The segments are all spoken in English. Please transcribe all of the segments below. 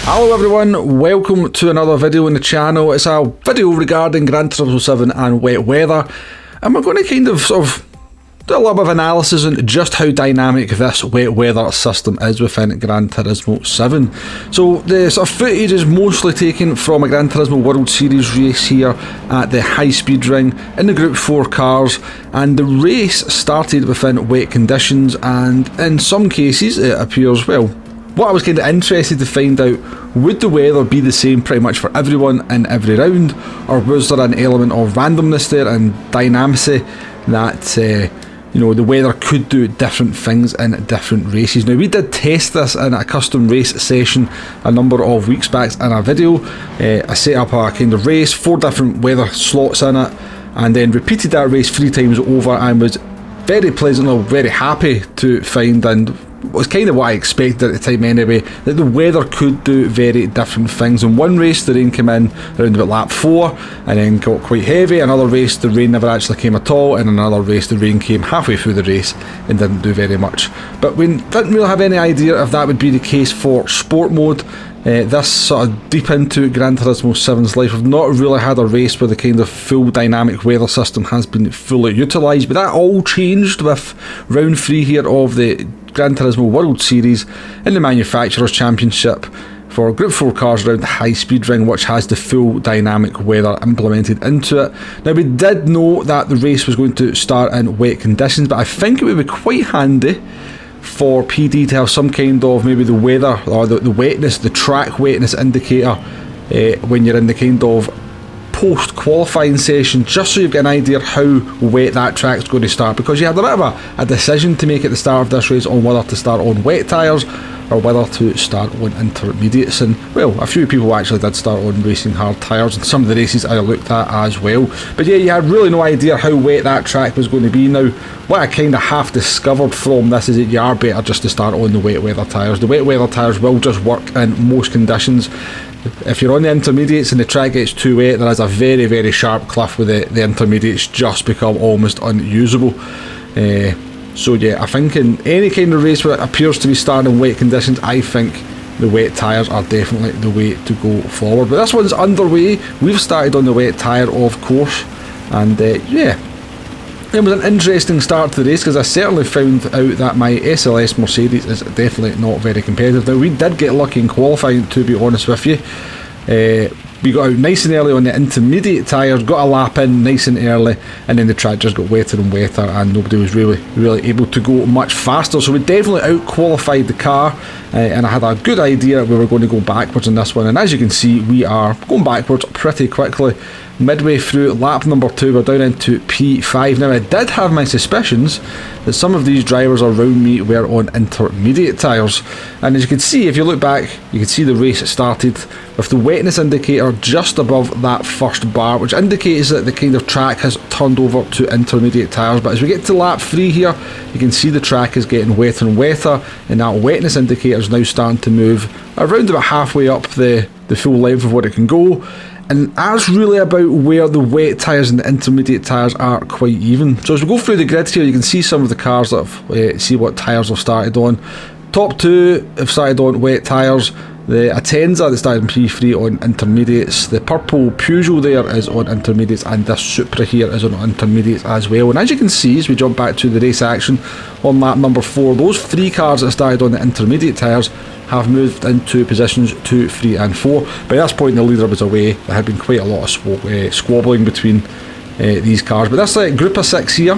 Hello everyone, welcome to another video on the channel. It's a video regarding Gran Turismo 7 and wet weather, and we're going to kind of do a little bit of analysis on just how dynamic this wet weather system is within Gran Turismo 7. So the sort of footage is mostly taken from a Gran Turismo World Series race here at the high speed ring in the Group 4 cars, and the race started within wet conditions, and in some cases it appears, well, what I was kind of interested to find out, would the weather be the same pretty much for everyone in every round, or was there an element of randomness there and dynamicity that you know, the weather could do different things in different races. Now, we did test this in a custom race session a number of weeks back in a video. I set up a kind of race, 4 different weather slots in it, and then repeated that race 3 times over, and was very pleasantly, very happy to find, and was kind of what I expected at the time anyway, that the weather could do very different things. In one race the rain came in around about lap 4 and then got quite heavy. Another race the rain never actually came at all, and another race the rain came halfway through the race and didn't do very much. But we didn't really have any idea if that would be the case for sport mode. This sort of deep into Gran Turismo 7's life, we've not really had a race where the kind of full dynamic weather system has been fully utilised, but that all changed with round 3 here of the Gran Turismo World Series in the Manufacturers' Championship for Group 4 cars around the high speed ring, which has the full dynamic weather implemented into it. Now, we did know that the race was going to start in wet conditions, but I think it would be quite handy for PD to have some kind of maybe the weather or the wetness, the track wetness indicator when you're in the kind of post qualifying session, just so you've got an idea how wet that track's going to start, because you had a bit of a decision to make at the start of this race on whether to start on wet tyres or whether to start on intermediates, and well, a few people actually did start on racing hard tyres in some of the races I looked at as well. But yeah, you had really no idea how wet that track was going to be. Now, what I kind of half discovered from this is that you are better just to start on the wet weather tyres. The wet weather tyres will just work in most conditions. If you're on the intermediates and the track gets too wet, there is a very, very sharp cliff where the intermediates just become almost unusable. So yeah, I think in any kind of race where it appears to be starting in wet conditions, I think the wet tyres are definitely the way to go forward. But this one's underway. We've started on the wet tyre, of course, and yeah, it was an interesting start to the race, because I certainly found out that my SLS Mercedes is definitely not very competitive. Now, we did get lucky in qualifying, to be honest with you. We got out nice and early on the intermediate tyres, got a lap in nice and early, and then the track just got wetter and wetter, and nobody was really able to go much faster. So we definitely out-qualified the car, and I had a good idea we were going to go backwards in this one. And as you can see, we are going backwards pretty quickly. Midway through lap number 2, we're down into P5. Now, I did have my suspicions that some of these drivers around me were on intermediate tyres, and as you can see, if you look back, you can see the race started with the wetness indicator just above that first bar, which indicates that the kind of track has turned over to intermediate tyres. But as we get to lap 3 here, you can see the track is getting wetter and wetter, and that wetness indicator is now starting to move around about halfway up the full length of what it can go. And that's really about where the wet tyres and the intermediate tyres are quite even. So as we go through the grid here, you can see some of the cars that have, see what tyres have started on. Top 2 have started on wet tyres. The Atenza that started in P3 on intermediates. The purple Peugeot there is on intermediates, and this Supra here is on intermediates as well. And as you can see, as we jump back to the race action on lap number 4, those 3 cars that started on the intermediate tyres have moved into positions 2, 3 and 4. By this point the leader was away. There had been quite a lot of squabbling between these cars. But this group of 6 here,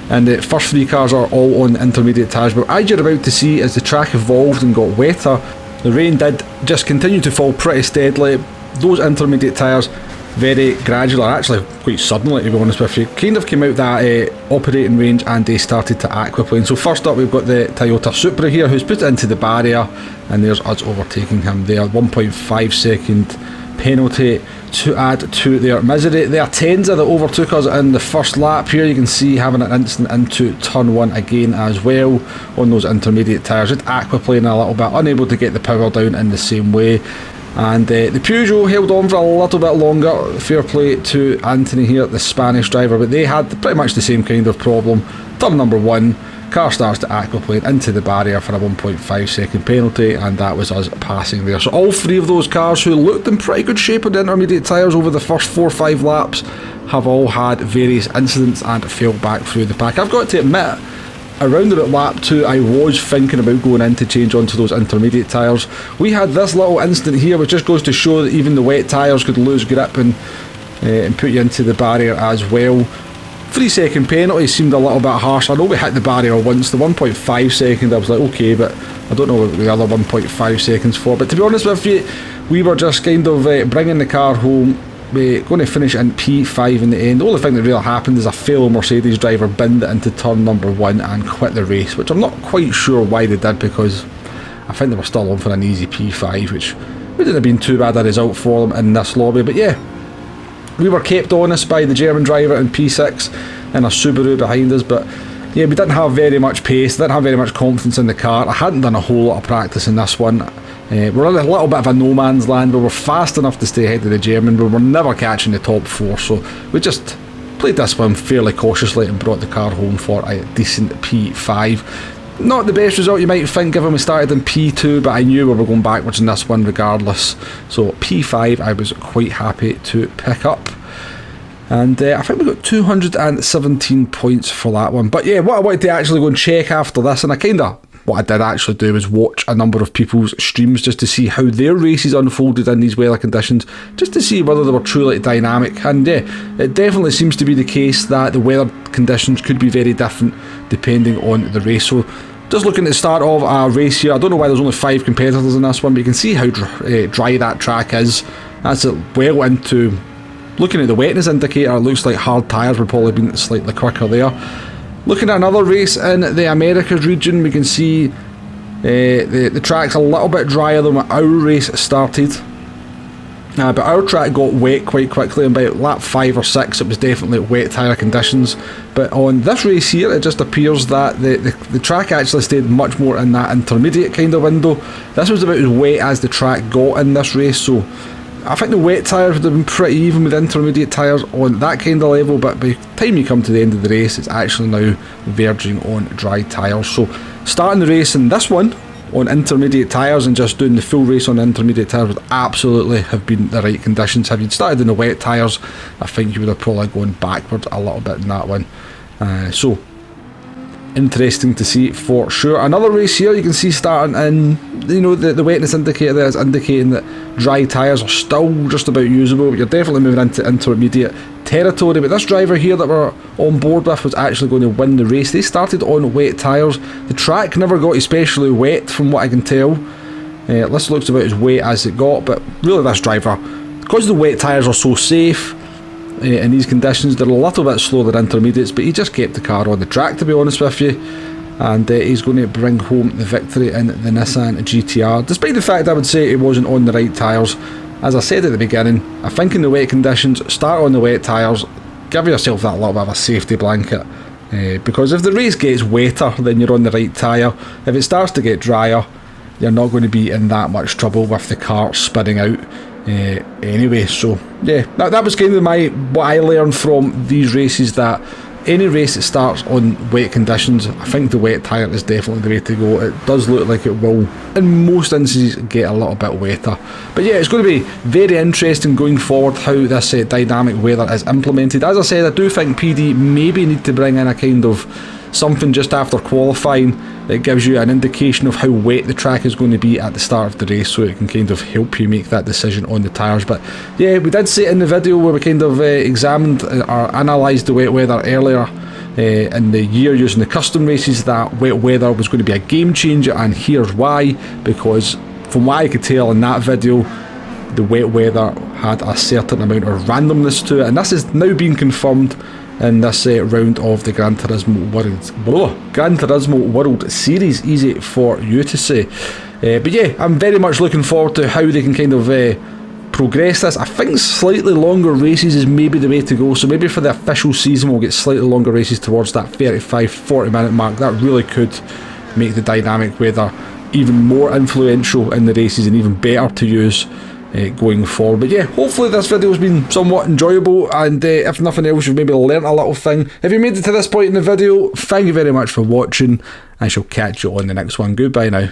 and the first 3 cars are all on intermediate tyres. But as you're about to see, as the track evolved and got wetter, the rain did just continue to fall pretty steadily. Those intermediate tyres very gradually, actually quite suddenly to be honest with you, kind of came out that operating range, and they started to aquaplane. So first up we've got the Toyota Supra here, who's put it into the barrier, and there's us overtaking him there. 1.5 second penalty to add to their misery. The Atenza that overtook us in the first lap here, you can see having an instant into turn 1 again as well on those intermediate tyres, just aquaplaning a little bit, unable to get the power down in the same way. And the Peugeot held on for a little bit longer. Fair play to Anthony here, the Spanish driver, but they had pretty much the same kind of problem. Turn number 1, car starts to aquaplane into the barrier for a 1.5 second penalty, and that was us passing there. So all three of those cars who looked in pretty good shape on the intermediate tyres over the first 4 or 5 laps have all had various incidents and fell back through the pack. I've got to admit, around about lap 2 I was thinking about going in to change onto those intermediate tyres. We had this little incident here which just goes to show that even the wet tyres could lose grip and put you into the barrier as well. 3 second penalty seemed a little bit harsh. I know we hit the barrier once. The 1.5 second I was like okay, but I don't know what the other 1.5 seconds for. But to be honest with you, we were just kind of bringing the car home. We're going to finish in P5 in the end. The only thing that really happened is a fellow Mercedes driver binned it into turn number 1 and quit the race, which I'm not quite sure why they did, because I think they were still on for an easy P5, which wouldn't have been too bad a result for them in this lobby. But yeah, we were kept honest by the German driver in P6 and a Subaru behind us, but yeah, we didn't have very much pace, didn't have very much confidence in the car. I hadn't done a whole lot of practice in this one. We're in a little bit of a no man's land, but we're fast enough to stay ahead of the German, but we're never catching the top 4, so we just played this one fairly cautiously and brought the car home for a decent P5. Not the best result you might think given we started in P2, but I knew we were going backwards in this one regardless, so P5 I was quite happy to pick up. And I think we got 217 points for that one. But yeah, what I wanted to actually go and check after this, and what I did actually do was watch a number of people's streams just to see how their races unfolded in these weather conditions, just to see whether they were truly dynamic. And yeah, it definitely seems to be the case that the weather conditions could be very different depending on the race. So just looking at the start of a race here, I don't know why there's only 5 competitors in this one, but you can see how dry that track is. That's it well into... Looking at the wetness indicator, it looks like hard tyres would probably been slightly quicker there. Looking at another race in the Americas region, we can see the track's a little bit drier than when our race started. But our track got wet quite quickly, and by lap 5 or 6 it was definitely wet tyre conditions. But on this race here, it just appears that the track actually stayed much more in that intermediate kind of window. This was about as wet as the track got in this race, so I think the wet tyres would have been pretty even with intermediate tyres on that kind of level, but by the time you come to the end of the race, it's actually now verging on dry tyres. So starting the race in this one on intermediate tyres and just doing the full race on intermediate tyres would absolutely have been the right conditions. Had you started in the wet tyres, I think you would have probably gone backwards a little bit in that one. So interesting to see for sure. Another race here, you can see starting in, you know, the wetness indicator there is indicating that dry tyres are still just about usable, but you're definitely moving into intermediate territory. But this driver here that we're on board with was actually going to win the race. They started on wet tyres. The track never got especially wet from what I can tell. This looks about as wet as it got, but really this driver, because the wet tyres are so safe in these conditions, they're a little bit slower than intermediates, but he just kept the car on the track, to be honest with you, and he's going to bring home the victory in the Nissan GTR, despite the fact I would say it wasn't on the right tyres. As I said at the beginning, I think in the wet conditions, start on the wet tyres, give yourself that little bit of a safety blanket, because if the race gets wetter, then you're on the right tyre. If it starts to get drier, you're not going to be in that much trouble with the car spinning out. Anyway, so yeah, that was kind of what I learned from these races, that any race that starts on wet conditions, I think the wet tyre is definitely the way to go. It does look like it will in most instances get a little bit wetter, but yeah, it's going to be very interesting going forward how this dynamic weather is implemented. As I said, I do think PD maybe need to bring in a kind of something just after qualifying that gives you an indication of how wet the track is going to be at the start of the race, so it can kind of help you make that decision on the tyres. But yeah, we did say in the video where we kind of examined or analysed the wet weather earlier in the year using the custom races, that wet weather was going to be a game changer, and here's why. Because from what I could tell in that video, the wet weather had a certain amount of randomness to it, and this is now being confirmed in this round of the Gran Turismo World Series. Easy for you to say. But yeah, I'm very much looking forward to how they can kind of progress this. I think slightly longer races is maybe the way to go, so maybe for the official season we'll get slightly longer races towards that 35-40 minute mark. That really could make the dynamic weather even more influential in the races and even better to use going forward. But yeah, hopefully this video has been somewhat enjoyable, and if nothing else, you've maybe learnt a little thing. If you made it to this point in the video, thank you very much for watching. I shall catch you on the next one. Goodbye now.